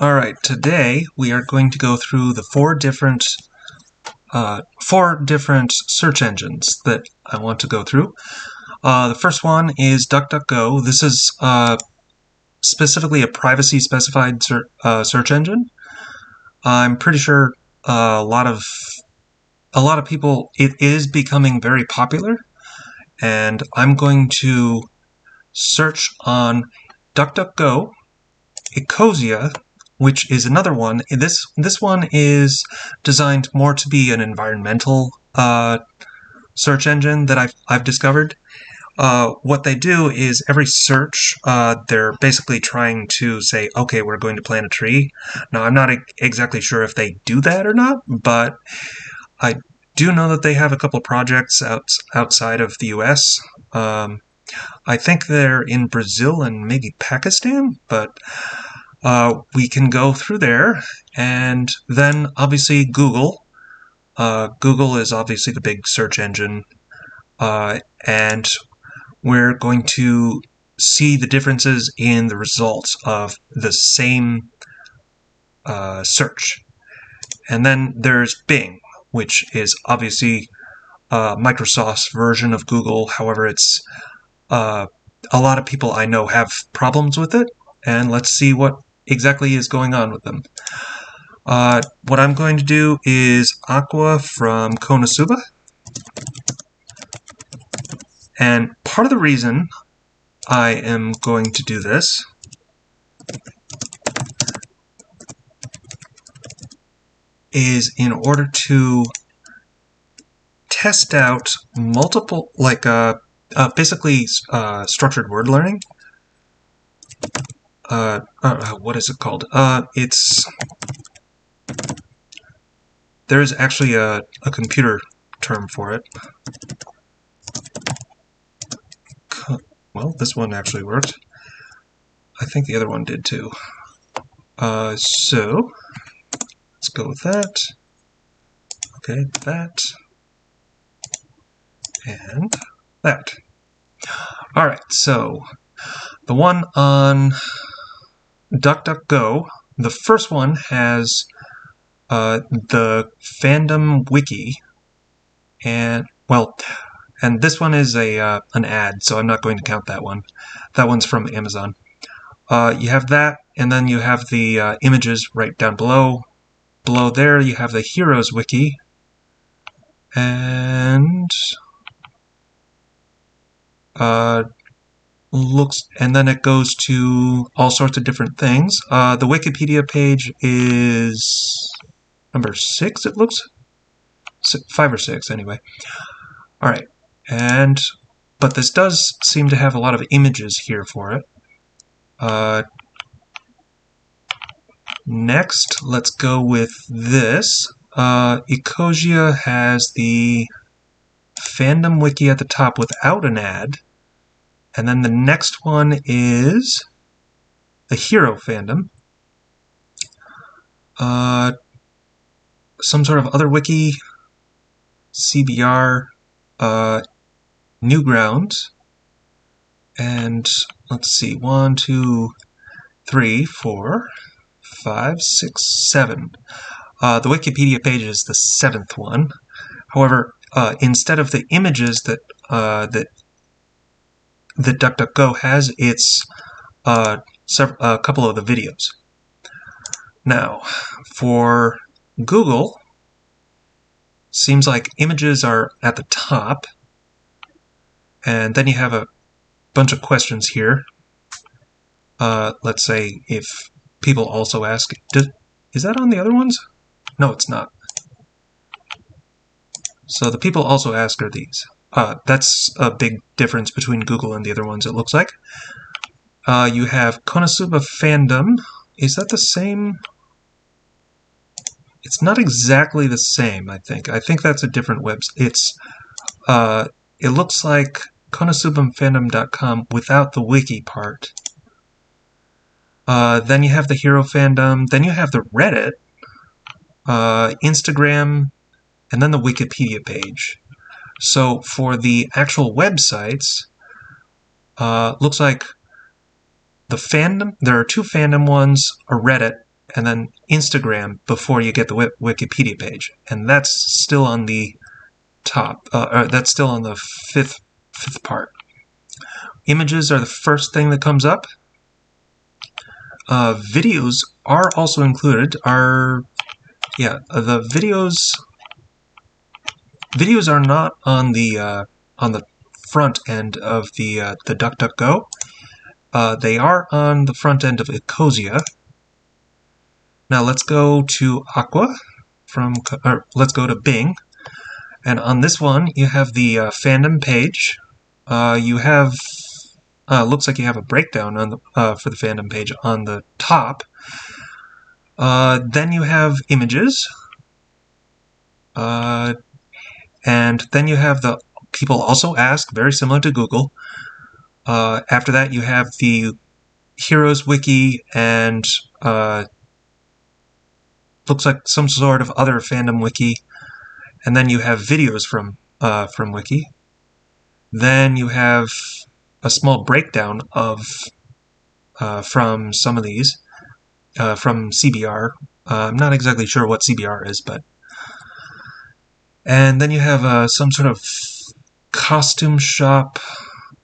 Alright, today we are going to go through the four different search engines that I want to go through. The first one is DuckDuckGo. This is specifically a privacy-specified search engine. I'm pretty sure a lot of people, it is becoming very popular, and I'm going to search on DuckDuckGo, Ecosia, which is another one. This one is designed more to be an environmental search engine that I've discovered. What they do is every search, they're basically trying to say, okay, we're going to plant a tree. Now, I'm not exactly sure if they do that or not, but I do know that they have a couple of projects outside of the US. I think they're in Brazil and maybe Pakistan, but we can go through there, and then obviously Google. Google is obviously the big search engine, and we're going to see the differences in the results of the same search. And then there's Bing, which is obviously Microsoft's version of Google. However, it's a lot of people I know have problems with it, and let's see what exactly is going on with them. What I'm going to do is Aqua from Konosuba. And part of the reason I am going to do this is in order to test out multiple, basically structured word learning. What is it called? There's actually a computer term for it. Well, this one actually worked. I think the other one did too. So, let's go with that. Okay, that. And that. Alright, so the one on DuckDuckGo, the first one has the fandom wiki, and this one is an ad, so I'm not going to count that one. That one's from Amazon. You have that, and then you have the images right down below. Below there, you have the Heroes wiki, and and then it goes to all sorts of different things. The Wikipedia page is number 6, it looks. 5 or 6, anyway. Alright, but this does seem to have a lot of images here for it. Next, let's go with this. Ecosia has the fandom wiki at the top without an ad. And then the next one is the Hero fandom. Some sort of other wiki, CBR, Newgrounds, and let's see, 1, 2, 3, 4, 5, 6, 7. The Wikipedia page is the 7th one. However, instead of the images that DuckDuckGo has, it's a couple of the videos. Now, for Google, seems like images are at the top, and then you have a bunch of questions here. Let's say if people also ask, is that on the other ones? No, it's not. So the people also ask are these. That's a big difference between Google and the other ones, it looks like. You have Konosuba fandom. Is that the same? It's not exactly the same, I think. I think that's a different website. It looks like konosubafandom.com without the wiki part. Then you have the Hero fandom. Then you have the Reddit, Instagram, and then the Wikipedia page. So for the actual websites, looks like the fandom, there are 2 fandom ones, a Reddit, and then Instagram before you get the Wikipedia page, and that's still on the top. Or that's still on the fifth part. Images are the first thing that comes up. Videos are also included. The videos are not on the front end of the DuckDuckGo. They are on the front end of Ecosia. Now let's go to Aqua let's go to Bing, and on this one you have the fandom page. You have looks like you have a breakdown on the for the fandom page on the top. Then you have images, and then you have the people also ask, very similar to Google. After that, you have the Heroes Wiki and looks like some sort of other fandom wiki, and then you have videos from Wiki. Then you have a small breakdown of from some of these from CBR. I'm not exactly sure what CBR is, but and then you have some sort of costume shop,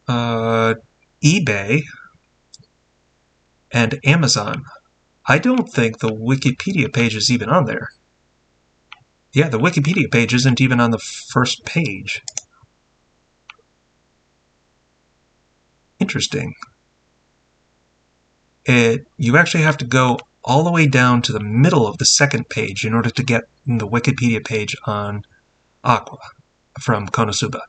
eBay, and Amazon. I don't think the Wikipedia page is even on there. Yeah, the Wikipedia page isn't even on the first page. Interesting. You actually have to go all the way down to the middle of the second page in order to get the Wikipedia page on Aqua from Konosuba.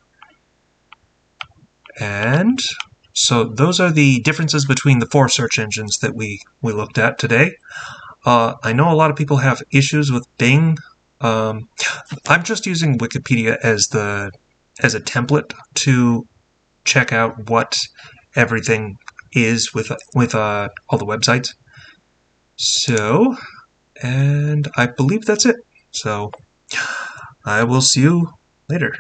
And so those are the differences between the 4 search engines that we looked at today. I know a lot of people have issues with Bing. I'm just using Wikipedia as a template to check out what everything is with all the websites. So, and I believe that's it. So, I will see you later.